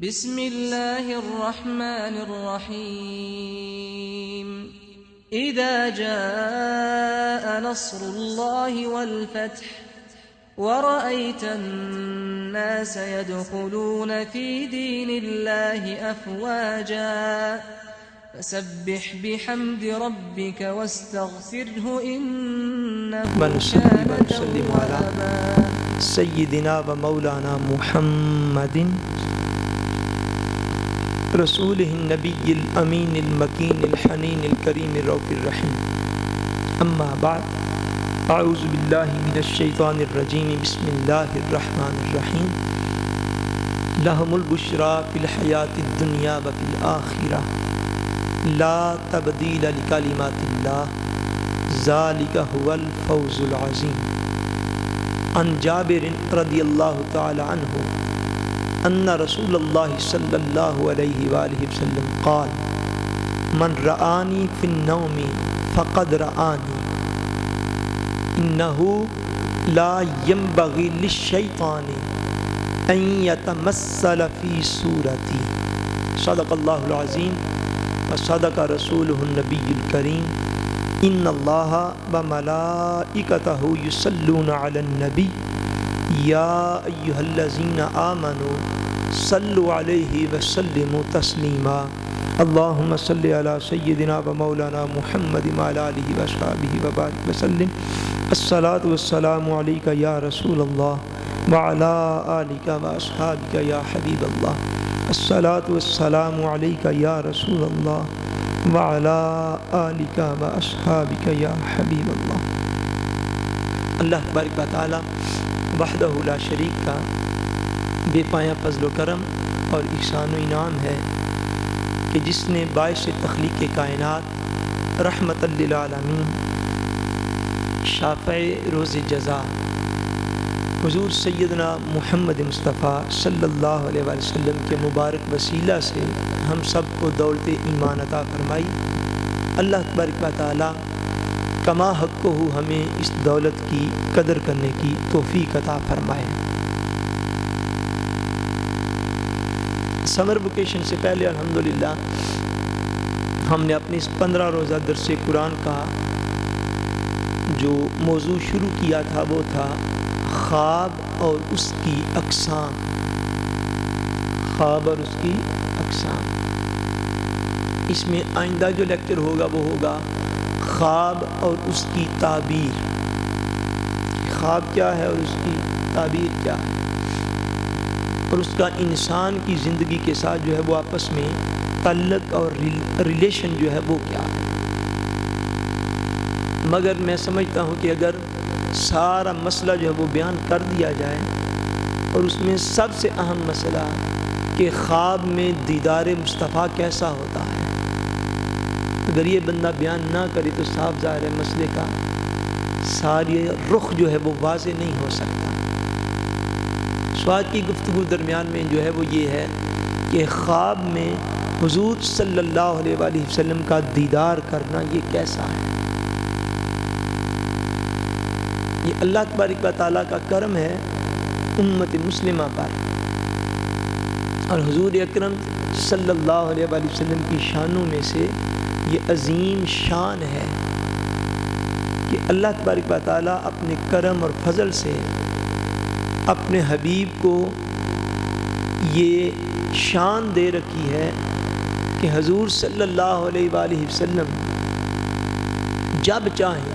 بسم الله الرحمن الرحيم إذا جاء نصر الله والفتح ورأيت الناس يدخلون في دين الله أفواجا فسبح بحمد ربك واستغفره إنه كان توابا. سيدنا ومولانا محمد رسوله النبي الأمين المكين الحنين الكريم الرؤوف الرحيم. أما بعد، أعوذ بالله من الشيطان الرجيم. بسم الله الرحمن الرحيم. لهم البشرى في الحياة الدنيا وفي الآخرة لا تبديل لكلمات الله ذلك هو الفوز العظيم. عن جابر رضي الله تعالى عنه أن رسول الله صلى الله عليه وآله وسلم قال: من رآني في النوم فقد رآني إنه لا ينبغي للشيطان أن يتمثل في صورتي. صدق الله العظيم وصدق رسوله النبي الكريم. إن الله وملائكته يصلون على النبي يا أيها الذين آمنوا صلوا عليه وسلموا تسليما. اللهم صل على سيدنا ومولانا محمد وعلى آله وصحبه وبارك وسلم. الصلاة والسلام عليك يا رسول الله وعلى آلك وأصحابك يا حبيب الله. الصلاة والسلام عليك يا رسول الله وعلى آلك وأصحابك يا حبيب الله. اللہ تبارک و تعالی وحدہ لا شریک کا بے پایہ فضل و کرم اور احسان و انعام ہے کہ جس نے باعث تخلیق کائنات رحمت للعالمین شافع روز جزا حضور سیدنا محمد مصطفیٰ صلی اللہ علیہ وآلہ وسلم کے مبارک وسیلہ سے ہم سب کو دولت ایمان عطا فرمائی. اللہ تبارک و تعالی کما حق کو ہمیں اس دولت کی قدر کرنے کی توفیق عطا فرمائے. سمر ویکیشن سے پہلے الحمدللہ ہم نے اپنی اس 15 روزہ درس قرآن کا جو موضوع شروع کیا تھا وہ تھا خواب اور اس کی اقسام. خواب اور اس کی اقسام. اس میں آئندہ جو لیکچر ہوگا وہ ہوگا خواب اور اس کی تعبیر. خواب کیا ہے اور اس کی تعبیر کیا ہے، اور اس کا انسان کی زندگی کے ساتھ جو ہے وہ آپس میں تعلق اور ریلیشن جو ہے وہ کیا ہے. مگر میں سمجھتا ہوں کہ اگر سارا مسئلہ جو ہے وہ بیان کر دیا جائے، اور اس میں سب سے اہم مسئلہ کہ خواب میں دیدار مصطفیٰ کیسا ہوتا ہے، اگر یہ بندہ بیان نہ کرے تو صاف ظاہر ہے مسئلے کا ساری رخ جو ہے وہ واضح نہیں ہو سکتا. سواد کی گفتگو درمیان میں جو ہے وہ یہ ہے کہ خواب میں حضور صلی اللہ علیہ وآلہ وسلم کا دیدار کرنا یہ کیسا ہے. یہ اللہ تبارک و تعالیٰ کا کرم ہے امت مسلمہ پر، اور حضور اکرم صلی اللہ علیہ وآلہ وسلم کی شانوں میں سے یہ عظیم شان ہے کہ اللہ تبارک و تعالیٰ اپنے کرم اور فضل سے اپنے حبیب کو یہ شان دے رکھی ہے کہ حضور صلی اللہ علیہ وآلہ وسلم جب چاہیں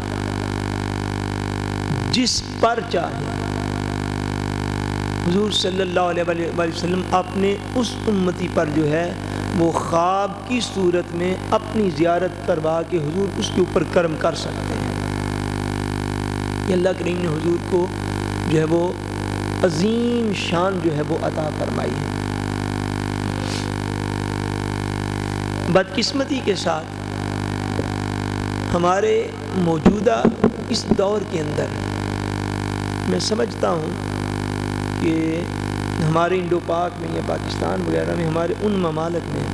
جس پر چاہیں حضور صلی اللہ علیہ وآلہ وسلم اپنے اس امتی پر جو ہے وہ خواب کی صورت میں اپنی زیارت کروا کے حضور اس کے اوپر کرم کر سکتے ہیں. یہ اللہ کریم نے حضور کو جو ہے وہ عظیم شان جو ہے وہ عطا فرمائی ہے. بدقسمتی کے ساتھ ہمارے موجودہ اس دور کے اندر میں سمجھتا ہوں کہ ہمارے انڈو پاک میں یا پاکستان وغیرہ میں ہمارے ان ممالک میں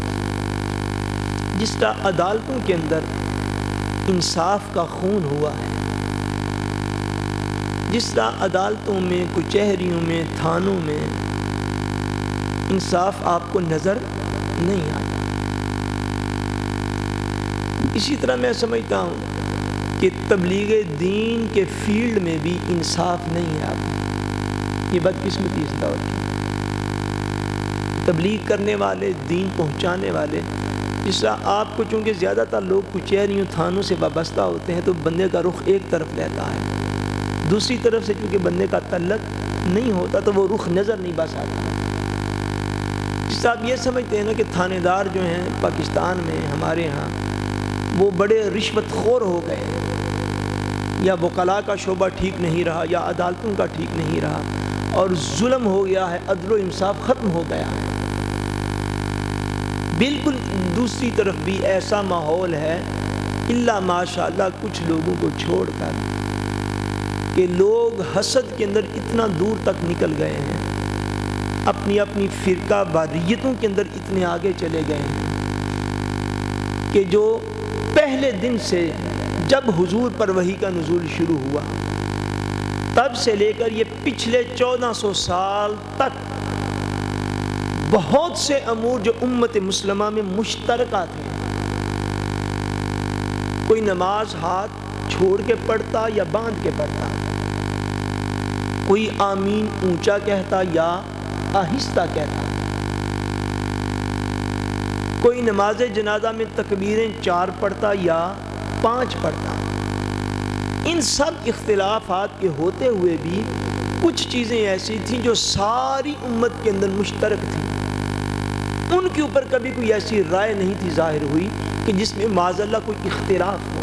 جس طرح عدالتوں کے اندر انصاف کا خون ہوا ہے، جس طرح عدالتوں میں، کچہریوں میں، تھانوں میں انصاف آپ کو نظر نہیں آتا۔ اسی طرح میں سمجھتا ہوں کہ تبلیغ دین کے فیلڈ میں بھی انصاف نہیں ہے آپ میں۔ یہ بدقسمتی اس دور کی، تبلیغ کرنے والے، دین پہنچانے والے، اس طرح آپ کو چونکہ زیادہ تر لوگ کچہریوں تھانوں سے وابستہ ہوتے ہیں تو بندے کا رخ ایک طرف رہتا ہے، دوسری طرف سے چونکہ بندے کا تعلق نہیں ہوتا تو وہ رخ نظر نہیں بس آتا۔ جس طرح آپ یہ سمجھتے ہیں نا کہ تھانے دار جو ہیں پاکستان میں ہمارے ہاں وہ بڑے رشوت خور ہو گئے ہیں، یا وکلاء کا شعبہ ٹھیک نہیں رہا، یا عدالتوں کا ٹھیک نہیں رہا، اور ظلم ہو گیا ہے، عدل و انصاف ختم ہو گیا ہے۔ بالکل دوسری طرف بھی ایسا ماحول ہے الا ماشاء اللہ کچھ لوگوں کو چھوڑ کر کہ لوگ حسد کے اندر اتنا دور تک نکل گئے ہیں، اپنی اپنی فرقہ واریتوں کے اندر اتنے آگے چلے گئے ہیں کہ جو پہلے دن سے جب حضور پر وحی کا نزول شروع ہوا تب سے لے کر یہ پچھلے 1400 سال تک بہت سے امور جو امت مسلمہ میں مشترکہ تھے، کوئی نماز ہاتھ چھوڑ کے پڑھتا یا باندھ کے پڑھتا، کوئی آمین اونچا کہتا یا آہستہ کہتا، کوئی نماز جنازہ میں تکبیریں 4 پڑھتا یا 5 پڑھتا۔ ان سب اختلافات کے ہوتے ہوئے بھی کچھ چیزیں ایسی تھیں جو ساری امت کے اندر مشترک تھیں، ان کے اوپر کبھی کوئی ایسی رائے نہیں تھی ظاہر ہوئی کہ جس میں معاذ اللہ کوئی اختلاف ہو۔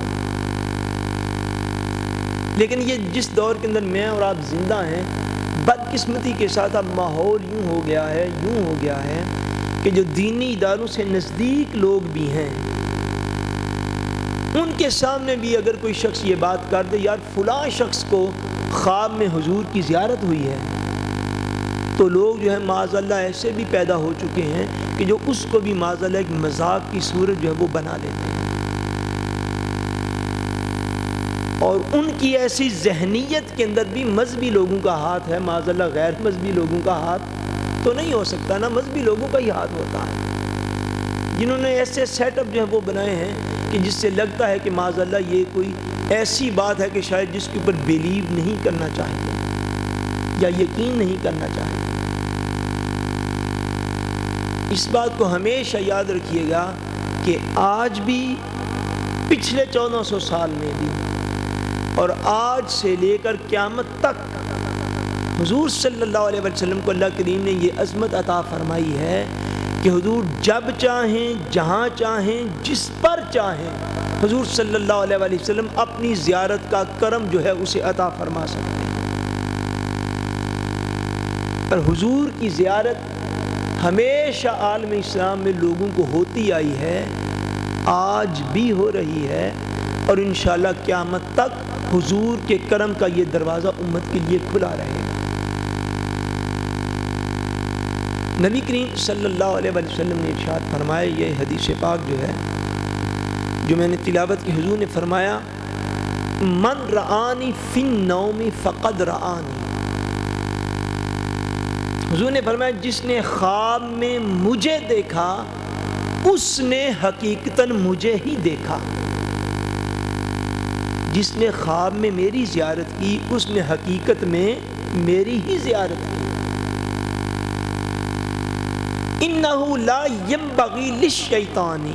لیکن یہ جس دور کے اندر میں اور آپ زندہ ہیں، بدقسمتی کے ساتھ اب ماحول یوں ہو گیا ہے کہ جو دینی اداروں سے نزدیک لوگ بھی ہیں ان کے سامنے بھی اگر کوئی شخص یہ بات کر دے یار فلاں شخص کو خواب میں حضور کی زیارت ہوئی ہے، تو لوگ جو ہے معاذ اللہ ایسے بھی پیدا ہو چکے ہیں کہ جو اس کو بھی معاذ اللہ ایک مذاق کی صورت جو ہے وہ بنا لیتے ہیں، اور ان کی ایسی ذہنیت کے اندر بھی مذہبی لوگوں کا ہاتھ ہے، معاذ اللہ غیر مذہبی لوگوں کا ہاتھ تو نہیں ہو سکتا، نا مذہبی لوگوں کا ہی ہاتھ ہوتا ہے، جنہوں نے ایسے سیٹ اپ جو ہے وہ بنائے ہیں کہ جس سے لگتا ہے کہ معاذ اللہ یہ کوئی ایسی بات ہے کہ شاید جس کے اوپر بیلیو نہیں کرنا چاہیے یا یقین نہیں کرنا چاہیے۔ اس بات کو ہمیشہ یاد رکھیے گا کہ آج بھی، پچھلے 1400 سال میں بھی، اور آج سے لے کر قیامت تک حضور صلی اللہ علیہ وسلم کو اللہ کریم نے یہ عظمت عطا فرمائی ہے کہ حضور جب چاہیں، جہاں چاہیں، جس پر چاہیں، حضور صلی اللہ علیہ وسلم اپنی زیارت کا کرم جو ہے اسے عطا فرما سکتے ہیں۔ اور حضور کی زیارت ہمیشہ عالم اسلام میں لوگوں کو ہوتی آئی ہے، آج بھی ہو رہی ہے، اور انشاءاللہ قیامت تک حضور کے کرم کا یہ دروازہ امت کے لیے کھلا رہے گا۔ نبی کریم صلی اللہ علیہ وسلم نے ارشاد فرمایا، یہ حدیث پاک جو ہے جو میں نے تلاوت کی، حضور نے فرمایا من رآنی فی النوم فقد رآنی، حضور نے فرمایا جس نے خواب میں مجھے دیکھا اس نے حقیقتاً مجھے ہی دیکھا، جس نے خواب میں میری زیارت کی اس نے حقیقت میں میری ہی زیارت کی۔ انہ لا ینبغی للشیطان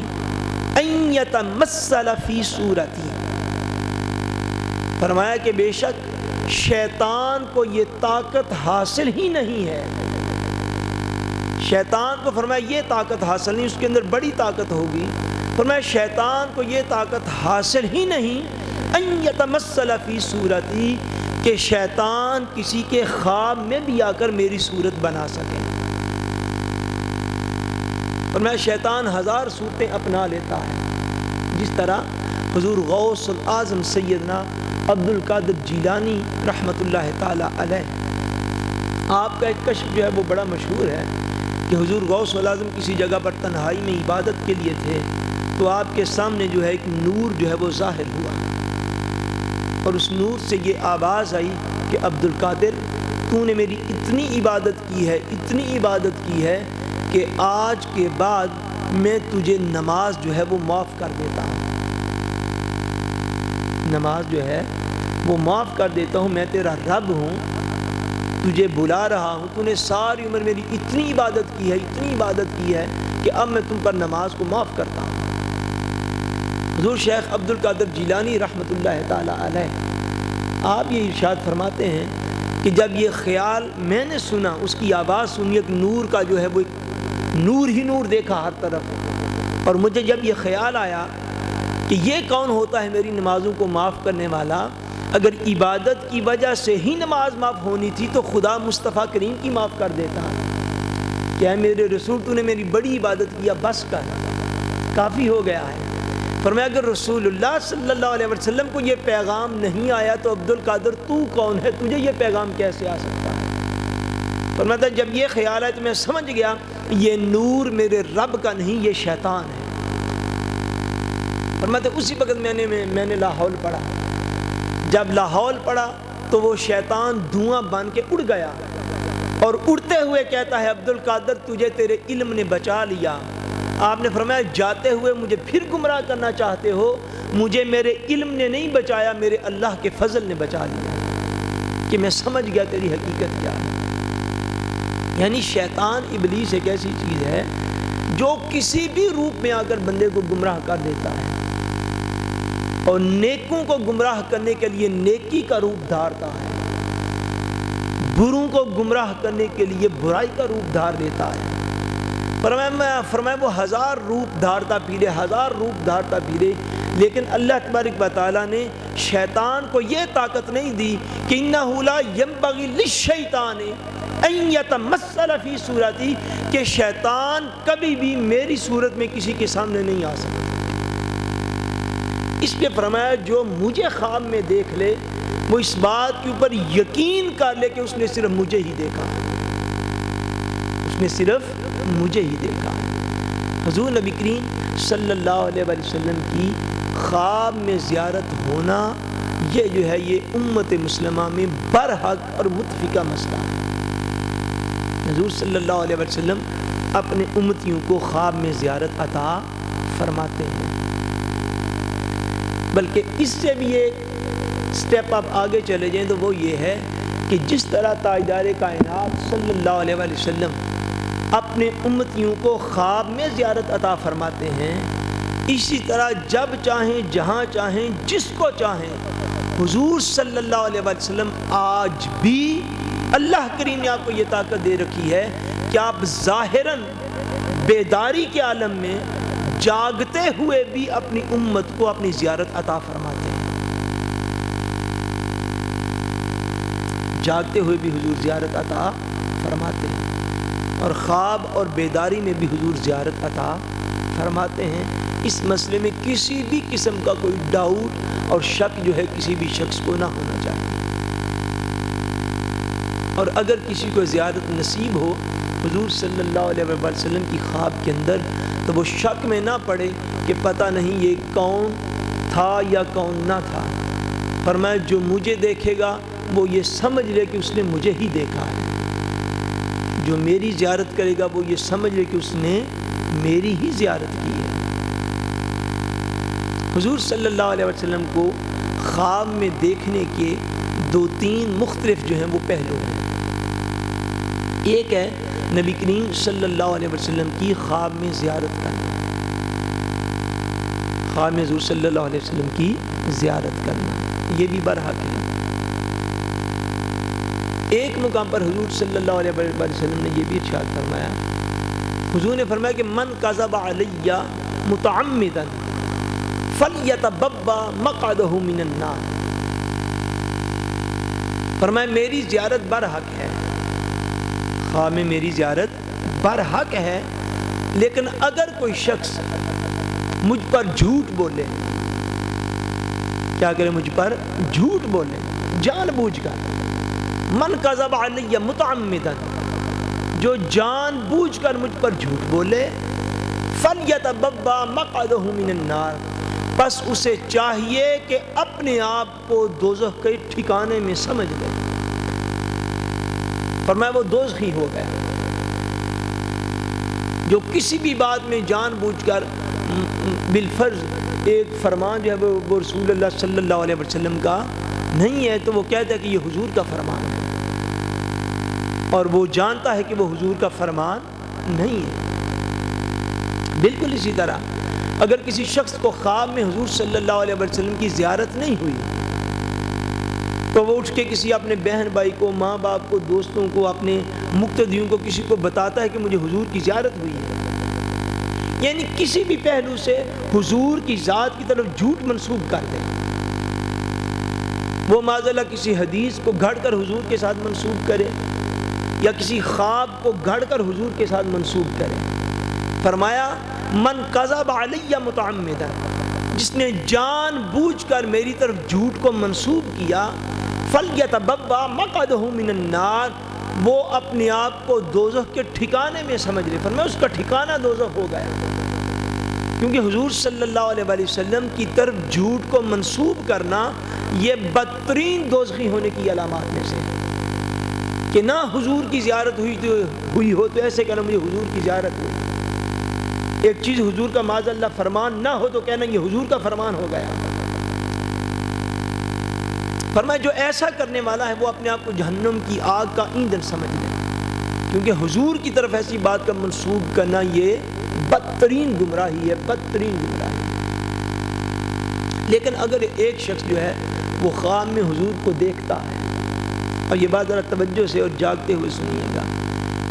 ان یتمثل فی صورتی، فرمایا کہ بے شک شیطان کو یہ طاقت حاصل ہی نہیں ہے، شیطان کو فرمایا یہ طاقت حاصل نہیں، اس کے اندر بڑی طاقت ہوگی، فرمایا شیطان کو یہ طاقت حاصل ہی نہیں ان یتمثل فی صورتی کہ شیطان کسی کے خواب میں بھی آ کر میری صورت بنا سکے، فرمایا شیطان 1000 صورتیں اپنا لیتا ہے، جس طرح حضور غوث الاعظم سیدنا عبد القادر جیلانی رحمۃ اللہ تعالی علیہ، آپ کا ایک کشف جو ہے وہ بڑا مشہور ہے کہ حضور غوث الاعظم کسی جگہ پر تنہائی میں عبادت کے لیے تھے تو آپ کے سامنے جو ہے ایک نور جو ہے وہ ظاہر ہوا، اور اس نور سے یہ آواز آئی کہ عبد القادر تو نے میری اتنی عبادت کی ہے، اتنی عبادت کی ہے کہ آج کے بعد میں تجھے نماز جو ہے وہ معاف کر دیتا ہوں، نماز جو ہے وہ معاف کر دیتا ہوں، میں تیرا رب ہوں، تجھے بلا رہا ہوں، تو نے ساری عمر میری اتنی عبادت کی ہے، اتنی عبادت کی ہے کہ اب میں تم پر نماز کو معاف کرتا ہوں۔ حضور شیخ عبد القادر جیلانی رحمۃ اللہ تعالی علیہ آپ یہ ارشاد فرماتے ہیں کہ جب یہ خیال میں نے سنا، اس کی آواز سنی، ایک نور کا جو ہے وہ نور ہی نور دیکھا ہر طرف، اور مجھے جب یہ خیال آیا کہ یہ کون ہوتا ہے میری نمازوں کو معاف کرنے والا؟ اگر عبادت کی وجہ سے ہی نماز معاف ہونی تھی تو خدا مصطفیٰ کریم کی معاف کر دیتا۔ کہ اے میرے رسول، تو نے میری بڑی عبادت کیا، بس کر، کافی ہو گیا ہے۔ فرمایا اگر رسول اللہ صلی اللہ علیہ وسلم کو یہ پیغام نہیں آیا تو عبد القادر تو کون ہے، تجھے یہ پیغام کیسے آ سکتا ہے؟ فرمایا جب یہ خیال آیا تو میں سمجھ گیا یہ نور میرے رب کا نہیں، یہ شیطان ہے۔ فرماتے اسی وقت میں نے لا حول پڑھا، جب لا حول پڑھا تو وہ شیطان دھواں بن کے اڑ گیا، اور اڑتے ہوئے کہتا ہے عبد القادر تجھے تیرے علم نے بچا لیا۔ آپ نے فرمایا جاتے ہوئے مجھے پھر گمراہ کرنا چاہتے ہو، مجھے میرے علم نے نہیں بچایا، میرے اللہ کے فضل نے بچا لیا کہ میں سمجھ گیا تیری حقیقت کیا ہے۔ یعنی شیطان ابلیس ایک ایسی چیز ہے جو کسی بھی روپ میں آ کر بندے کو گمراہ کر دیتا ہے، اور نیکوں کو گمراہ کرنے کے لیے نیکی کا روپ دھارتا ہے، بروں کو گمراہ کرنے کے لیے برائی کا روپ دھار دیتا ہے۔ فرمایا وہ ہزار روپ دھارتا پھرے، ہزار روپ دھارتا پھرے، لیکن اللہ تبارک و تعالیٰ نے شیطان کو یہ طاقت نہیں دی کہ انہ لا ینبغی للشیطان ان یتمثل فی صورتی، کہ شیطان کبھی بھی میری صورت میں کسی کے سامنے نہیں آ سکتا۔ اس لیے فرمایا جو مجھے خواب میں دیکھ لے وہ اس بات کے اوپر یقین کر لے کہ اس نے صرف مجھے ہی دیکھا، اس نے صرف مجھے ہی دیکھا۔ حضور نبی کریم صلی اللہ علیہ وسلم کی خواب میں زیارت ہونا یہ جو ہے یہ امت مسلمہ میں برحق اور متفقہ مسئلہ ہے۔ حضور صلی اللہ علیہ وسلم اپنے امتیوں کو خواب میں زیارت عطا فرماتے ہیں، بلکہ اس سے بھی ایک سٹیپ آپ آگے چلے جائیں تو وہ یہ ہے کہ جس طرح تاجدار کائنات صلی اللہ علیہ وسلم اپنے امتیوں کو خواب میں زیارت عطا فرماتے ہیں، اسی طرح جب چاہیں جہاں چاہیں جس کو چاہیں حضور صلی اللہ علیہ وسلم آج بھی اللہ کریم نے آپ کو یہ طاقت دے رکھی ہے کہ آپ ظاہراً بیداری کے عالم میں جاگتے ہوئے بھی اپنی امت کو اپنی زیارت عطا فرماتے ہیں۔ جاگتے ہوئے بھی حضور زیارت عطا فرماتے ہیں، اور خواب اور بیداری میں بھی حضور زیارت عطا فرماتے ہیں۔ اس مسئلے میں کسی بھی قسم کا کوئی ڈاؤٹ اور شک جو ہے کسی بھی شخص کو نہ ہونا چاہیے، اور اگر کسی کو زیارت نصیب ہو حضور صلی اللہ علیہ وسلم کی خواب کے اندر تو وہ شک میں نہ پڑے کہ پتہ نہیں یہ کون تھا یا کون نہ تھا۔ فرمایا جو مجھے دیکھے گا وہ یہ سمجھ لے کہ اس نے مجھے ہی دیکھا ہے، جو میری زیارت کرے گا وہ یہ سمجھ لے کہ اس نے میری ہی زیارت کی ہے۔ حضور صلی اللہ علیہ وسلم کو خواب میں دیکھنے کے دو تین مختلف جو ہیں وہ پہلو ہیں۔ ایک ہے نبی کریم صلی اللہ علیہ وسلم کی خواب میں زیارت کرنا، خواب میں حضور صلی اللہ علیہ وسلم کی زیارت کرنا یہ بھی برحق ہے۔ ایک مقام پر حضور صلی اللہ علیہ وسلم نے یہ بھی ارشاد فرمایا، حضور نے فرمایا کہ من کذب علی متعمدا فلیتبوا مقعدہ من النار۔ فرمایا میری زیارت برحق ہے، خواب میں میری زیارت برحق ہے، لیکن اگر کوئی شخص مجھ پر جھوٹ بولے، کیا کرے، مجھ پر جھوٹ بولے جان بوجھ کر، من کذب علی متعمدا، جو جان بوجھ کر مجھ پر جھوٹ بولے، فلیتبوا مقعدہ من النار، بس اسے چاہیے کہ اپنے آپ کو دوزخ کے ٹھکانے میں سمجھ لے۔ فرمایا وہ دوزخی ہو گیا۔ جو کسی بھی بات میں جان بوجھ کر بالفرض ایک فرمان جو ہے وہ رسول اللہ صلی اللہ علیہ وسلم کا نہیں ہے تو وہ کہتا ہے کہ یہ حضور کا فرمان ہے، اور وہ جانتا ہے کہ وہ حضور کا فرمان نہیں ہے۔ بالکل اسی طرح اگر کسی شخص کو خواب میں حضور صلی اللہ علیہ وسلم کی زیارت نہیں ہوئی تو وہ اٹھ کے کسی اپنے بہن بھائی کو، ماں باپ کو، دوستوں کو، اپنے مقتدیوں کو، کسی کو بتاتا ہے کہ مجھے حضور کی زیارت ہوئی ہے، یعنی کسی بھی پہلو سے حضور کی ذات کی طرف جھوٹ منسوب کر دے۔ وہ معاذاللہ کسی حدیث کو گھڑ کر حضور کے ساتھ منسوب کرے یا کسی خواب کو گھڑ کر حضور کے ساتھ منسوب کرے۔ فرمایا من کذب علی متعمدا، جس نے جان بوجھ کر میری طرف جھوٹ کو منسوب کیا، فلیتبوأ مقعدہ من النار، وہ اپنے آپ کو دوزخ کے ٹھکانے میں سمجھ لے۔ فرمایا اس کا ٹھکانہ دوزخ ہو گیا، کیونکہ حضور صلی اللہ علیہ وسلم کی طرف جھوٹ کو منسوب کرنا یہ بدترین دوزخی ہونے کی علامات میں سے ہے کہ نہ حضور کی زیارت ہوئی ہو تو ایسے کہنا مجھے حضور کی زیارت ہوئی۔ ایک چیز حضور کا معاذ اللہ فرمان نہ ہو تو کہنا یہ حضور کا فرمان ہو گیا۔ فرمایا جو ایسا کرنے والا ہے وہ اپنے آپ کو جہنم کی آگ کا ایندھن سمجھ لے، کیونکہ حضور کی طرف ایسی بات کا منسوب کرنا یہ بدترین گمراہی ہے، بدترین گمراہی۔ لیکن اگر ایک شخص جو ہے وہ خواب میں حضور کو دیکھتا ہے، اور یہ بات ذرا توجہ سے اور جاگتے ہوئے سنیے گا،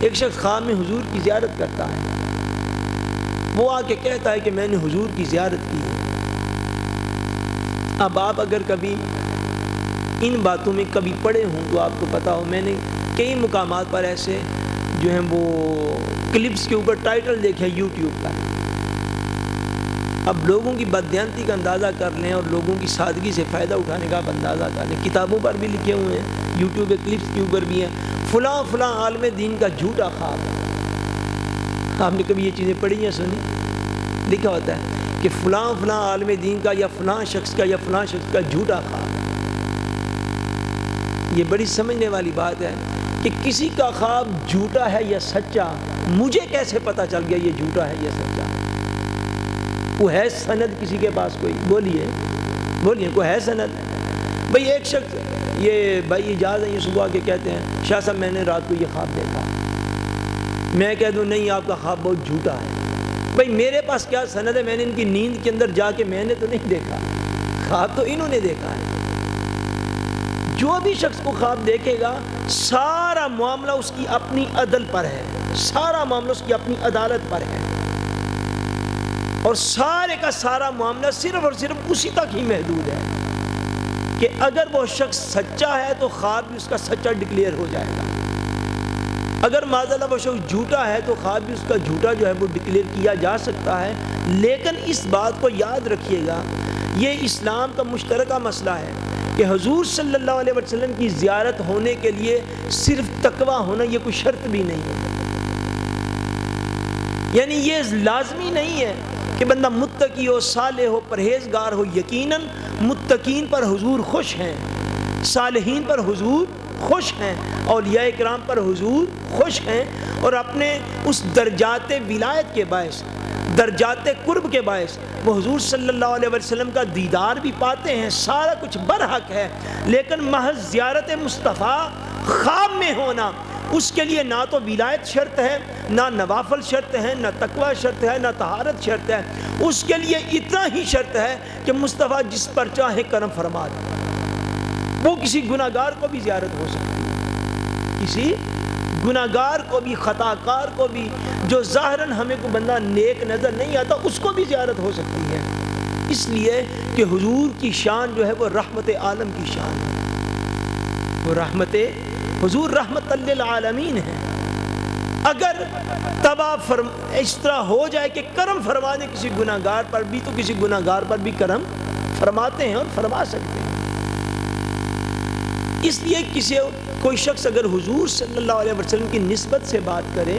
ایک شخص خواب میں حضور کی زیارت کرتا ہے، وہ آ کے کہتا ہے کہ میں نے حضور کی زیارت کی ہے۔ اب آپ اگر کبھی ان باتوں میں کبھی پڑھے ہوں تو آپ کو پتہ ہو، میں نے کئی مقامات پر ایسے جو ہیں وہ کلپس کے اوپر ٹائٹل دیکھے یوٹیوب پر۔ اب لوگوں کی بددیانتی کا اندازہ کر لیں اور لوگوں کی سادگی سے فائدہ اٹھانے کا آپ اندازہ کر لیں۔ کتابوں پر بھی لکھے ہوئے ہیں، یوٹیوب کے کلپس کے اوپر بھی ہیں، فلاں فلاں عالم دین کا جھوٹا خواب۔ آپ نے کبھی یہ چیزیں پڑھی یا سنی؟ لکھا ہوتا ہے کہ فلاں فلاں عالم دین کا یا فلاں شخص کا یا فلاں شخص کا جھوٹا خواب۔ یہ بڑی سمجھنے والی بات ہے کہ کسی کا خواب جھوٹا ہے یا سچا مجھے کیسے پتہ چل گیا یہ جھوٹا ہے یا سچا؟ وہ ہے سند کسی کے پاس کوئی؟ بولیے بولیے، کوئی ہے سند؟ بھئی ایک شخص یہ بھائی اجاز ہے، یہ صبح کے کہتے ہیں شاہ صاحب میں نے رات کو یہ خواب دیکھا، میں کہہ دوں نہیں آپ کا خواب بہت جھوٹا ہے۔ بھئی میرے پاس کیا سند ہے؟ میں نے ان کی نیند کے اندر جا کے میں نے تو نہیں دیکھا، خواب تو انہوں نے دیکھا ہے۔ جو بھی شخص کو خواب دیکھے گا سارا معاملہ اس کی اپنی عدل پر ہے، سارا معاملہ اس کی اپنی عدالت پر ہے، اور سارے کا سارا معاملہ صرف اور صرف اسی تک ہی محدود ہے کہ اگر وہ شخص سچا ہے تو خواب بھی اس کا سچا ڈکلیئر ہو جائے گا، اگر معذاللہ وہ شخص جھوٹا ہے تو خواب بھی اس کا جھوٹا جو ہے وہ ڈکلیئر کیا جا سکتا ہے۔ لیکن اس بات کو یاد رکھیے گا، یہ اسلام کا مشترکہ مسئلہ ہے کہ حضور صلی اللہ علیہ وسلم کی زیارت ہونے کے لیے صرف تقویٰ ہونا یہ کوئی شرط بھی نہیں ہے، یعنی یہ لازمی نہیں ہے کہ بندہ متقی ہو، صالح ہو، پرہیزگار ہو۔ یقیناً متقین پر حضور خوش ہیں، صالحین پر حضور خوش ہیں، اولیاء کرام پر حضور خوش ہیں، اور اپنے اس درجات ولایت کے باعث، درجات قرب کے باعث وہ حضور صلی اللہ علیہ وسلم کا دیدار بھی پاتے ہیں، سارا کچھ برحق ہے۔ لیکن محض زیارت مصطفیٰ خواب میں ہونا، اس کے لیے نہ تو ولایت شرط ہے، نہ نوافل شرط ہے، نہ تقوی شرط ہے، نہ طہارت شرط ہے، اس کے لیے اتنا ہی شرط ہے کہ مصطفیٰ جس پر چاہے کرم فرما دے۔ وہ کسی گناہگار کو بھی زیارت ہو سکتی ہے، کسی گناہگار کو بھی، خطا کار کو بھی، جو ظاہراً ہمیں کو بندہ نیک نظر نہیں آتا اس کو بھی زیارت ہو سکتی ہے، اس لیے کہ حضور کی شان جو ہے وہ رحمت عالم کی شان ہے، وہ رحمت، حضور رحمت للعالمین ہے۔ اگر تباہ اس طرح ہو جائے کہ کرم فرما دے کسی گناہگار پر بھی، تو کسی گناہگار پر بھی کرم فرماتے ہیں اور فرما سکتے ہیں۔ اس لیے کوئی شخص اگر حضور صلی اللہ علیہ وسلم کی نسبت سے بات کرے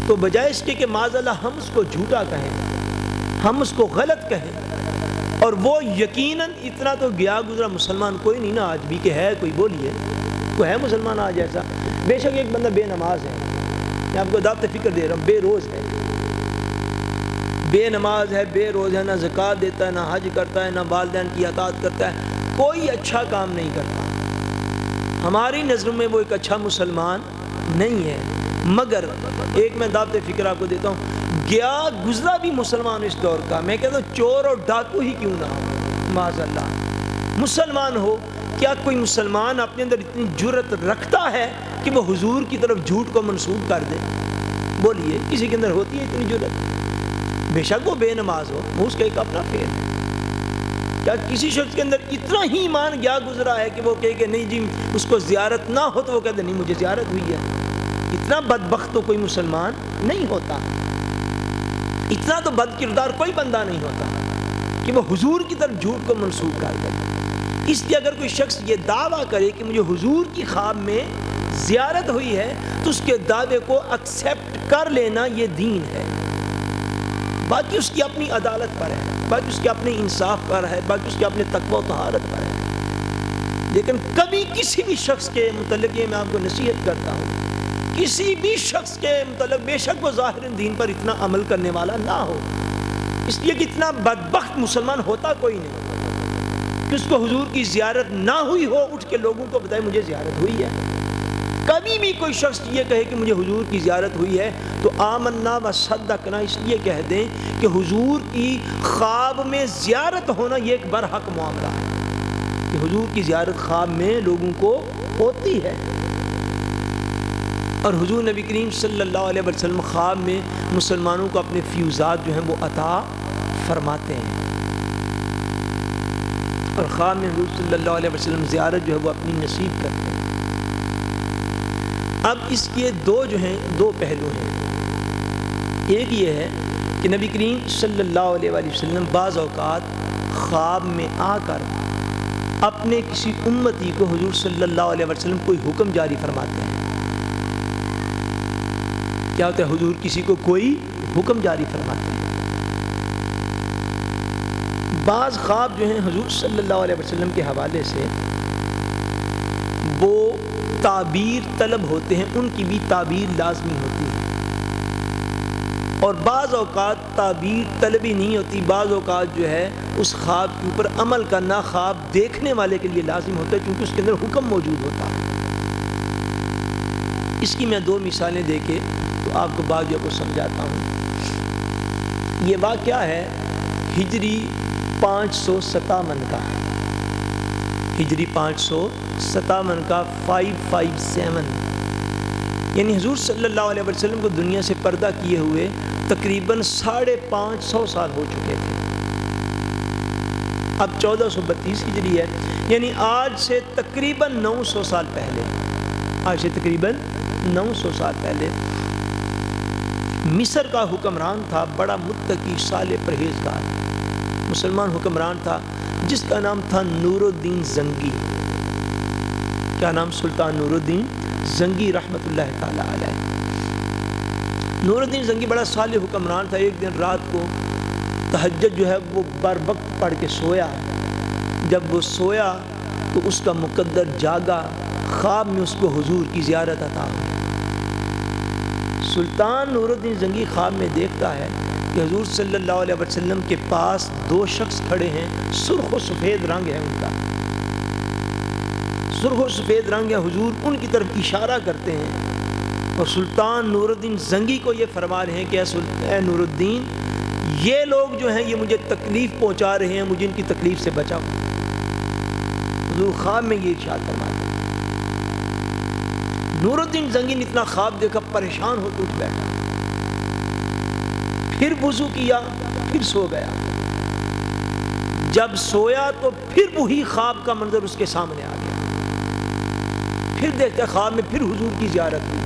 تو بجائے اس کے کہ معاذ اللہ ہم اس کو جھوٹا کہیں، ہم اس کو غلط کہیں، اور وہ یقیناً اتنا تو گیا گزرا مسلمان کوئی نہیں نا آج بھی کہ ہے کوئی، بولیے کوئی ہے مسلمان آج ایسا؟ بے شک ایک بندہ بے نماز ہے، میں آپ کو دعوت فکر دے رہا ہوں، بے روز ہے، بے نماز ہے، بے روزہ ہے، نہ زکوٰۃ دیتا ہے، نہ حج کرتا ہے، نہ والدین کی اطاعت کرتا ہے، کوئی اچھا کام نہیں کرتا، ہماری نظروں میں وہ ایک اچھا مسلمان نہیں ہے۔ مگر ایک میں دعوت فکر آپ کو دیتا ہوں، گیا گزرا بھی مسلمان اس دور کا، میں کہتا ہوں چور اور ڈاکو ہی کیوں نہ ہو، معاذ اللہ مسلمان ہو، کیا کوئی مسلمان اپنے اندر اتنی جرأت رکھتا ہے کہ وہ حضور کی طرف جھوٹ کو منسوب کر دے؟ بولیے کسی کے اندر ہوتی ہے اتنی جرأت؟ بے شک وہ بے نماز ہو، وہ اس کا ایک اپنا فعل ہے۔ کیا کسی شخص کے اندر اتنا ہی ایمان گیا گزرا ہے کہ وہ کہے کہ نہیں جی اس کو زیارت نہ ہو تو وہ کہتے نہیں مجھے زیارت ہوئی ہے؟ اتنا بدبخت تو کوئی مسلمان نہیں ہوتا، اتنا تو بد کردار کوئی بندہ نہیں ہوتا کہ وہ حضور کی طرف جھوٹ کو منسوب کر دے۔ اس لیے اگر کوئی شخص یہ دعویٰ کرے کہ مجھے حضور کی خواب میں زیارت ہوئی ہے تو اس کے دعوے کو ایکسیپٹ کر لینا یہ دین ہے، باقی اس کی اپنی عدالت پر ہے، باقی اس کے اپنے انصاف پر ہے، باقی اس کے اپنے تقوی و طہارت پر ہے۔ لیکن کبھی کسی بھی شخص کے متعلق یہ میں آپ کو نصیحت کرتا ہوں، کسی بھی شخص کے متعلق بے شک وہ ظاہر دین پر اتنا عمل کرنے والا نہ ہو، اس لیے کہ اتنا بدبخت مسلمان ہوتا کوئی نہیں کہ اس کو حضور کی زیارت نہ ہوئی ہو اٹھ کے لوگوں کو بتائے مجھے زیارت ہوئی ہے۔ کبھی بھی کوئی شخص یہ کہے کہ مجھے حضور کی زیارت ہوئی ہے تو آمنا و صدقنا اس لیے کہہ دیں کہ حضور کی خواب میں زیارت ہونا یہ ایک برحق معاملہ ہے کہ حضور کی زیارت خواب میں لوگوں کو ہوتی ہے، اور حضور نبی کریم صلی اللہ علیہ وسلم خواب میں مسلمانوں کو اپنے فیوزات جو ہیں وہ عطا فرماتے ہیں، اور خواب میں حضور صلی اللہ علیہ وسلم زیارت جو ہے وہ اپنی نصیب کرتے ہیں۔ اب اس کے دو پہلو ہیں، ایک یہ ہے کہ نبی کریم صلی اللہ علیہ وآلہ وسلم بعض اوقات خواب میں آ کر اپنے کسی امتی کو حضور صلی اللہ علیہ وسلم کوئی حکم جاری فرماتے ہیں۔ کیا ہوتا ہے؟ حضور کسی کو کوئی حکم جاری فرماتے ہیں۔ بعض خواب جو ہیں حضور صلی اللہ علیہ وسلم کے حوالے سے وہ تعبیر طلب ہوتے ہیں، ان کی بھی تعبیر لازمی ہوتی ہے، اور بعض اوقات تعبیر طلبی نہیں ہوتی، بعض اوقات جو ہے اس خواب کے اوپر عمل کرنا خواب دیکھنے والے کے لیے لازم ہوتا ہے کیونکہ اس کے اندر حکم موجود ہوتا ہے۔ اس کی میں دو مثالیں دے کے تو آپ کو باقیوں کو سمجھاتا ہوں۔ یہ واقعہ ہے ہجری 557 کا، ہجری 557 کا 557، یعنی حضور صلی اللہ علیہ وسلم کو دنیا سے پردہ کیے ہوئے تقریباً 550 سال ہو چکے تھے۔ اب 1432 ہجری ہے، یعنی آج سے تقریباً 900 سال پہلے، آج سے تقریباً 900 سال پہلے مصر کا حکمران تھا، بڑا متقی صالح پرہیزگار مسلمان حکمران تھا، جس کا نام تھا نور الدین زنگی۔ کیا نام؟ سلطان نور الدین زنگی رحمۃ اللہ تعالی علیہ۔ نور الدین زنگی بڑا صالح حکمران تھا۔ ایک دن رات کو تہجد جو ہے وہ بر وقت پڑھ کے سویا، جب وہ سویا تو اس کا مقدر جاگا، خواب میں اس کو حضور کی زیارت عطا ہوئی۔ سلطان نور الدین زنگی خواب میں دیکھتا ہے کہ حضور صلی اللہ علیہ وسلم کے پاس دو شخص کھڑے ہیں، سرخ و سفید رنگ ہے ان کا، سرخ و سفید رنگ ہے، حضور ان کی طرف اشارہ کرتے ہیں اور سلطان نور الدین زنگی کو یہ فرما رہے ہیں کہ اے نور الدین، یہ لوگ جو ہیں یہ مجھے تکلیف پہنچا رہے ہیں، مجھے ان کی تکلیف سے بچاؤ۔ حضور خواب میں یہ ارشاد فرماتے ہیں۔ نور الدین زنگی نے اتنا خواب دیکھا، پریشان ہو کے اٹھ بیٹھا، پھر وضو کیا، پھر سو گیا۔ جب سویا تو پھر وہی خواب کا منظر اس کے سامنے آ گیا، پھر دیکھتا خواب میں پھر حضور کی زیارت ہوئی۔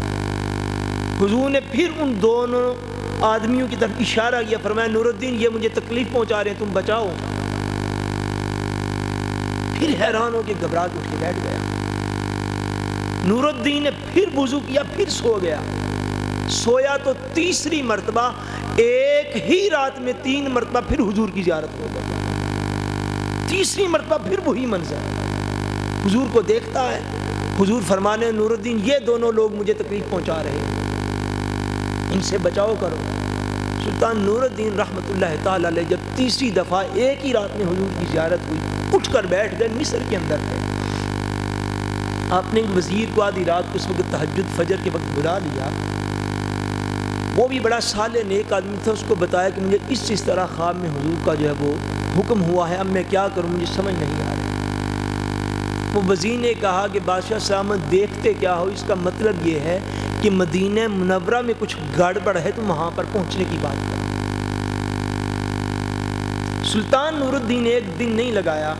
حضور نے پھر ان دونوں آدمیوں کی طرف اشارہ کیا، فرمایا نور الدین یہ مجھے تکلیف پہنچا رہے ہیں، تم بچاؤ۔ پھر حیران ہو کے گھبرا کے اٹھ کے بیٹھ گیا۔ نور الدین نے پھر وضو کیا، پھر سو گیا۔ سویا تو تیسری مرتبہ ایک ہی رات میں 3 مرتبہ پھر حضور کی زیارت ہو گئی۔ تیسری مرتبہ پھر وہی منظر، حضور کو دیکھتا ہے، حضور فرمانے نور الدین یہ دونوں لوگ مجھے تکلیف پہنچا رہے ہیں، ان سے بچاؤ کرو۔ سلطان نور الدین رحمۃ اللہ تعالی علیہ جب تیسری دفعہ ایک ہی رات میں حضور کی زیارت ہوئی، اٹھ کر بیٹھ گئے، مصر کے اندر تھے۔ آپ نے ایک وزیر کو آدھی رات کو اس وقت تہجد فجر کے وقت بلا لیا، وہ بھی بڑا صالح نیک آدمی تھا، اس کو بتایا کہ مجھے اس طرح خواب میں حضور کا جو ہے وہ حکم ہوا ہے، اب میں کیا کروں، مجھے سمجھ نہیں آ رہا۔ وہ وزیر نے کہا کہ بادشاہ سلامت دیکھتے کیا ہو، اس کا مطلب یہ ہے کہ مدینہ منورہ میں کچھ گڑبڑ ہے، تو وہاں پر پہنچنے کی بات کرو۔ سلطان نور الدین ایک دن نہیں لگایا،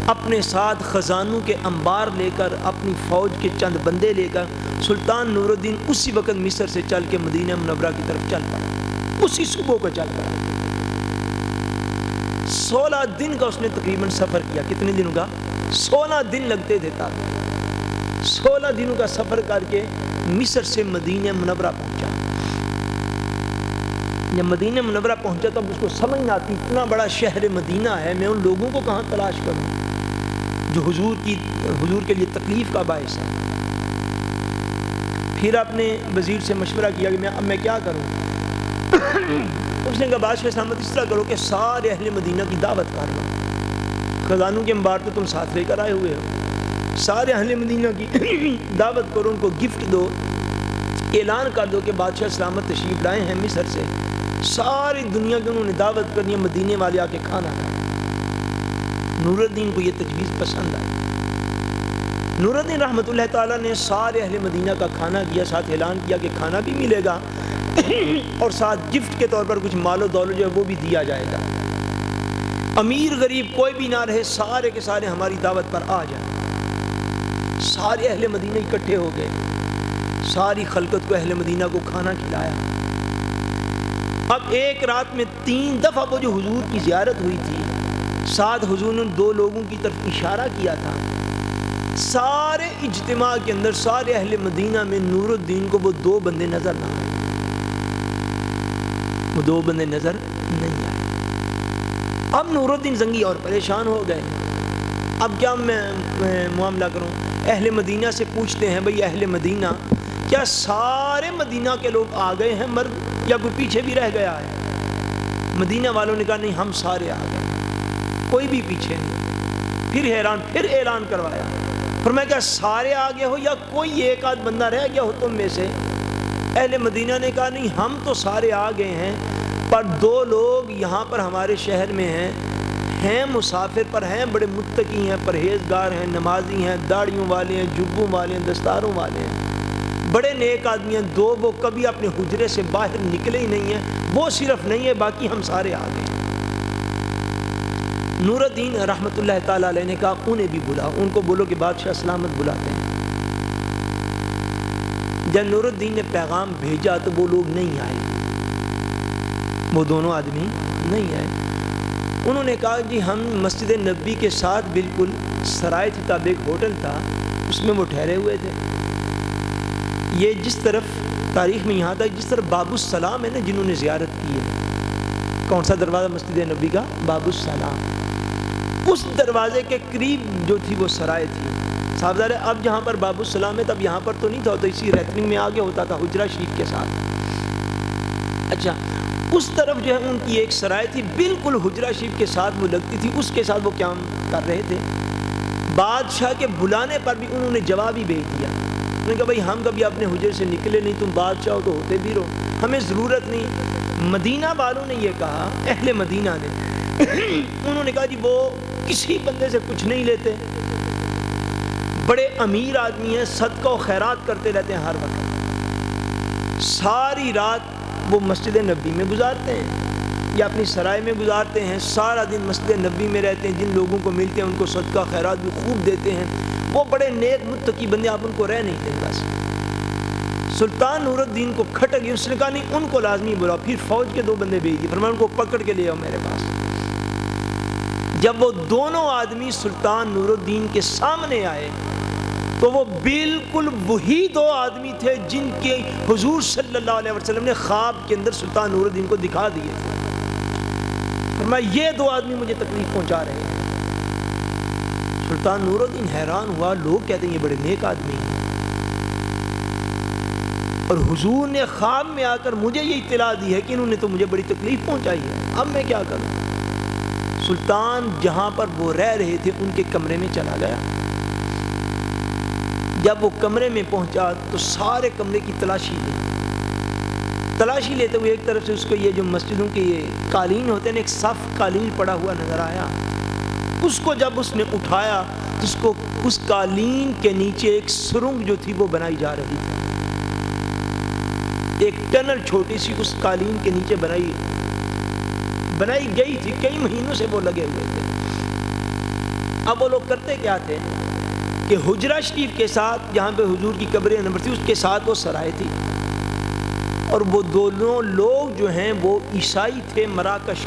اپنے ساتھ خزانوں کے انبار لے کر، اپنی فوج کے چند بندے لے کر سلطان نور الدین اسی وقت مصر سے چل کے مدینہ منورہ کی طرف چل پڑا، اسی صبح کو چل پڑا۔ 16 دن کا اس نے تقریباً سفر کیا۔ کتنے دنوں کا؟ 16 دن لگتے تھے تاکہ 16 دنوں کا سفر کر کے مصر سے مدینہ منورہ پہنچا۔ جب مدینہ منورہ پہنچا تو اب اس کو سمجھ نہ آتی، اتنا بڑا شہر مدینہ ہے، میں ان لوگوں کو کہاں تلاش کروں جو حضور کے لیے تکلیف کا باعث ہے۔ پھر اپنے وزیر سے مشورہ کیا کہ اب میں کیا کروں۔ اس نے کہا بادشاہ سلامت اس طرح کرو کہ سارے اہل مدینہ کی دعوت کر لو، خزانوں کے انبار تو تم ساتھ لے کر آئے ہوئے ہو، سارے اہل مدینہ کی دعوت کرو، ان کو گفٹ دو، اعلان کر دو کہ بادشاہ سلامت تشریف لائے ہیں مصر سے، ساری دنیا کی انہوں نے دعوت کرنی ہے، مدینے والے آ کے کھانا کھائیں۔ نور الدین کو یہ تجویز پسند آئی۔ نور الدین رحمۃ اللہ تعالیٰ نے سارے اہل مدینہ کا کھانا کیا، ساتھ اعلان کیا کہ کھانا بھی ملے گا اور ساتھ گفٹ کے طور پر کچھ مال و دولت جو ہے وہ بھی دیا جائے گا، امیر غریب کوئی بھی نہ رہے، سارے کے سارے ہماری دعوت پر آ جائیں۔ سارے اہل مدینہ اکٹھے ہو گئے، ساری خلقت کو اہل مدینہ کو کھانا کھلایا۔ اب ایک رات میں 3 دفعہ وہ جو حضور کی زیارت ہوئی تھی، ساتھ حضور نے 2 لوگوں کی طرف اشارہ کیا تھا، سارے اجتماع کے اندر سارے اہل مدینہ میں نور الدین کو وہ 2 بندے نظر نہ آئے، وہ 2 بندے نظر نہیں آئے۔ اب نور الدین زنگی اور پریشان ہو گئے، اب کیا میں معاملہ کروں؟ اہل مدینہ سے پوچھتے ہیں، بھئی اہل مدینہ کیا سارے مدینہ کے لوگ آ گئے ہیں مرد، یا کوئی پیچھے بھی رہ گیا ہے؟ مدینہ والوں نے کہا نہیں، ہم سارے آ گئے، کوئی بھی پیچھے نہیں۔ پھر حیران، پھر اعلان کروایا، فرمایا کیا سارے آ گئے ہو یا کوئی ایک آدھ بندہ رہ گیا ہو تم میں سے؟ اہل مدینہ نے کہا نہیں، ہم تو سارے آ گئے ہیں، پر 2 لوگ یہاں پر ہمارے شہر میں ہیں مسافر پر، ہیں بڑے متقی ہیں، پرہیزگار ہیں، نمازی ہیں، داڑھیوں والے ہیں، جبوں والے ہیں، دستاروں والے ہیں، بڑے نیک آدمی ہیں، 2 وہ کبھی اپنے حجرے سے باہر نکلے ہی نہیں ہیں، وہ صرف نہیں ہے، باقی ہم سارے آ گئے ہیں۔ نور الدین رحمۃ اللہ تعالیٰ علیہ نے کہا انہیں بھی بلاؤ، ان کو بولو کہ بادشاہ سلامت بلاتے ہیں۔ جب نور الدین نے پیغام بھیجا تو وہ لوگ نہیں آئے، وہ دونوں آدمی نہیں آئے۔ انہوں نے کہا کہ ہم مسجد نبی کے ساتھ بالکل سرائے تھی، تاب ایک ہوٹل تھا، اس میں وہ ٹھہرے ہوئے تھے۔ یہ جس طرف تاریخ میں یہاں تک جس طرف باب السلام ہے نا، جنہوں نے زیارت کی ہے، کون سا دروازہ مسجد نبی کا؟ باب السلام، اس دروازے کے قریب جو تھی وہ سرائے تھی۔ صاحبزار اب جہاں پر باب السلام ہے تب یہاں پر تو نہیں تھا، تو اسی ریتنگ میں آگے ہوتا تھا حجرہ شریف کے ساتھ۔ اچھا، اس طرف جو ہے ان کی ایک سرائے تھی، بالکل حجرہ شریف کے ساتھ وہ لگتی تھی، اس کے ساتھ وہ قیام کر رہے تھے۔ بادشاہ کے بلانے پر بھی انہوں نے جواب ہی بھیج دیا، انہوں نے کہا بھائی ہم کبھی اپنے حجرے سے نکلے نہیں، تم بادشاہ ہو تو ہوتے بھی رہو، ہمیں ضرورت نہیں۔ مدینہ والوں نے یہ کہا، اہل مدینہ نے انہوں نے کہا جی وہ کسی بندے سے کچھ نہیں لیتے، بڑے امیر آدمی ہیں، صدقہ و خیرات کرتے رہتے ہیں ہر وقت، ساری رات وہ مسجد نبی میں گزارتے ہیں یا اپنی سرائے میں گزارتے ہیں، سارا دن مسجد نبی میں رہتے ہیں، جن لوگوں کو ملتے ہیں ان کو صدقہ خیرات بھی خوب دیتے ہیں، وہ بڑے نیک متقی بندے، آپ ان کو رہ نہیں دیں بس۔ سلطان نور الدین کو کھٹک گئی، اس نے کہا نہیں ان کو لازمی بلاؤ۔ پھر فوج کے 2 بندے بھیج دیے، فرمایا ان کو پکڑ کے لے آؤ میرے پاس۔ جب وہ دونوں آدمی سلطان نور الدین کے سامنے آئے تو وہ بالکل وہی 2 آدمی تھے جن کے حضور صلی اللہ علیہ وسلم نے خواب کے اندر سلطان نور الدین کو دکھا دیے تھے۔ فرمایا یہ 2 آدمی مجھے تکلیف پہنچا رہے ہیں۔ سلطان نور الدین حیران ہوا، لوگ کہتے ہیں یہ بڑے نیک آدمی ہیں، اور حضور نے خواب میں آ کر مجھے یہ اطلاع دی ہے کہ انہوں نے تو مجھے بڑی تکلیف پہنچائی ہے، اب میں کیا کروں؟ سلطان جہاں پر وہ رہ رہے تھے ان کے کمرے میں چلا گیا۔ جب وہ کمرے میں پہنچا تو سارے کمرے کی تلاشی لی۔ تلاشی لیتے ہوئے ایک طرف سے اس کو یہ جو مسجدوں کے یہ قالین ہوتے ہیں، ایک صف قالین پڑا ہوا نظر آیا۔ اس کو جب اس نے اٹھایا تو اس کو اس قالین کے نیچے ایک سرنگ جو تھی وہ بنائی جا رہی تھی، ایک ٹنل چھوٹی سی اس قالین کے نیچے بنائی گئی تھی، کئی مہینوں سے وہ لگے ہوئے تھے۔ اب وہ لوگ کرتے کیا تھے کہ حجرہ شریف کے ساتھ جہاں پہ حضور کی قبر انور تھی اس کے ساتھ وہ سرائے تھی، اور وہ دونوں لوگ جو ہیں وہ عیسائی تھے، مراکش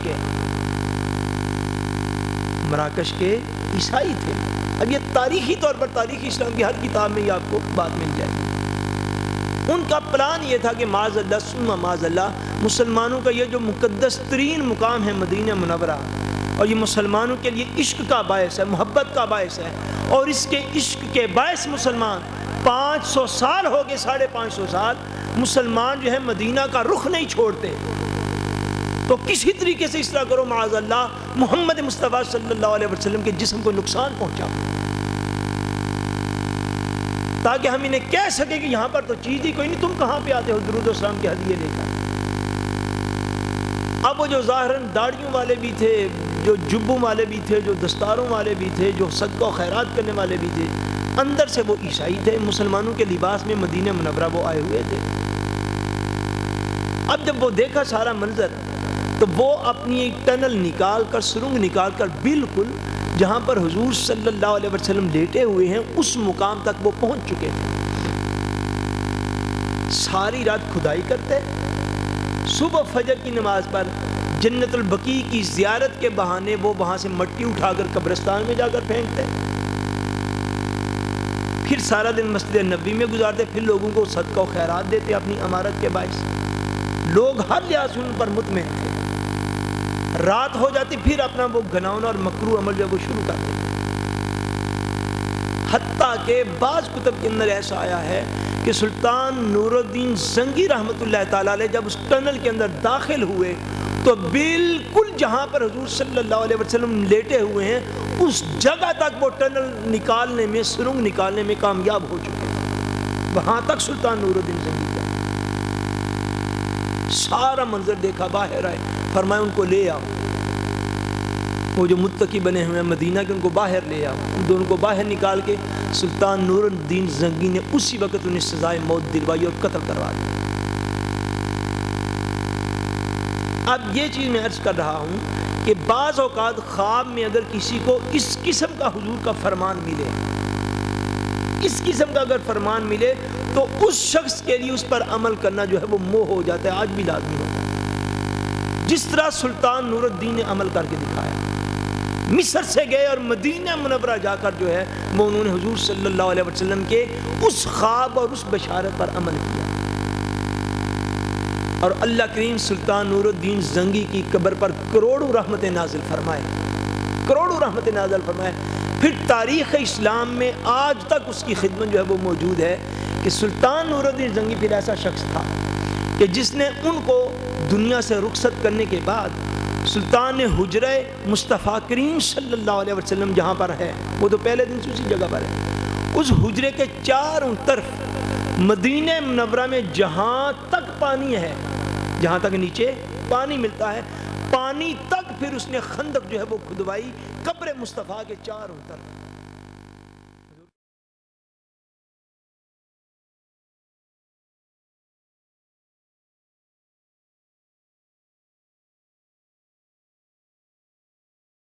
کے عیسائی تھے۔ اب یہ تاریخی طور پر تاریخ اسلام کی ہر کتاب میں یہ آپ کو بات مل جائے گی۔ ان کا پلان یہ تھا کہ معاذ اللہ ثم معاذ اللہ مسلمانوں کا یہ جو مقدس ترین مقام ہے مدینہ منورہ، اور یہ مسلمانوں کے لیے عشق کا باعث ہے، محبت کا باعث ہے، اور اس کے عشق کے باعث مسلمان 500 سال ہو گئے، 550 سال مسلمان جو ہے مدینہ کا رخ نہیں چھوڑتے، تو کسی طریقے سے اس طرح کرو معاذ اللہ محمد مصطفیٰ صلی اللہ علیہ وسلم کے جسم کو نقصان پہنچا، تاکہ ہم انہیں کہہ سکیں کہ یہاں پر تو چیز ہی کوئی نہیں، تم کہاں پہ آتے ہو درود و سلام کے ہدیے لے کر۔ اب وہ جو ظاہراً داڑھیوں والے بھی تھے، جو جبوں والے بھی تھے، جو دستاروں والے بھی تھے، جو صدقہ و خیرات کرنے والے بھی تھے، اندر سے وہ عیسائی تھے، مسلمانوں کے لباس میں مدینہ منورہ وہ آئے ہوئے تھے۔ اب جب وہ دیکھا سارا منظر تو وہ اپنی ایک ٹنل نکال کر، سرنگ نکال کر، بالکل جہاں پر حضور صلی اللہ علیہ وسلم لیٹے ہوئے ہیں اس مقام تک وہ پہنچ چکے تھے۔ ساری رات کھدائی کرتے، صبح فجر کی نماز پر جنت البقیع کی زیارت کے بہانے وہ وہاں سے مٹی اٹھا کر قبرستان میں جا کر پھینکتے، پھر سارا دن مسجد نبوی میں گزارتے، پھر لوگوں کو صدقہ و خیرات دیتے اپنی امارت کے باعث۔ لوگ ہر لحاظ سے ان پر مطمئن تھے۔ رات ہو جاتی پھر اپنا وہ گھناؤنا اور مکروہ عمل جو وہ شروع کر دیتے، حتیٰ کہ بعض کتب کے اندر ایسا آیا ہے کہ سلطان نور الدین زنگی رحمۃ اللہ تعالیٰ علیہ جب اس ٹنل کے اندر داخل ہوئے تو بالکل جہاں پر حضور صلی اللہ علیہ وسلم لیٹے ہوئے ہیں اس جگہ تک وہ ٹنل نکالنے میں، سرنگ نکالنے میں کامیاب ہو چکے ہیں۔ وہاں تک سلطان نور الدین زنگی کا سارا منظر دیکھا، باہر آئے، فرمایا ان کو لے آؤ، وہ جو متقی بنے ہوئے ہیں مدینہ کے ان کو باہر لے آؤ۔ ان دونوں کو باہر نکال کے سلطان نور الدین زنگی نے اسی وقت انہیں سزائے موت دلوائی اور قتل کروا دیا۔ اب یہ چیز میں عرض کر رہا ہوں کہ بعض اوقات خواب میں اگر کسی کو اس قسم کا حضور کا فرمان ملے، اس قسم کا اگر فرمان ملے تو اس شخص کے لیے اس پر عمل کرنا جو ہے وہ موہ ہو جاتا ہے، آج بھی لازمی ہوتا ہے، جس طرح سلطان نور الدین نے عمل کر کے دکھایا۔ مصر سے گئے اور مدینہ منورہ جا کر جو ہے وہ انہوں نے حضور صلی اللہ علیہ وسلم کے اس خواب اور اس بشارت پر عمل کیا، اور اللہ کریم سلطان نور الدین زنگی کی قبر پر کروڑوں رحمتیں نازل فرمائے، کروڑوں رحمتیں نازل فرمائے۔ پھر تاریخ اسلام میں آج تک اس کی خدمت جو ہے وہ موجود ہے کہ سلطان نور الدین زنگی پھر ایسا شخص تھا کہ جس نے ان کو دنیا سے رخصت کرنے کے بعد سلطان نے حجرہ مصطفیٰ کریم صلی اللہ علیہ وسلم جہاں پر ہے، وہ تو پہلے دن سے اسی جگہ پر ہے، اس حجرے کے چاروں طرف مدینہ منورہ میں جہاں تک پانی ہے، جہاں تک نیچے پانی ملتا ہے، پانی تک پھر اس نے خندق جو ہے وہ کھدوائی قبر مصطفیٰ کے چاروں طرف۔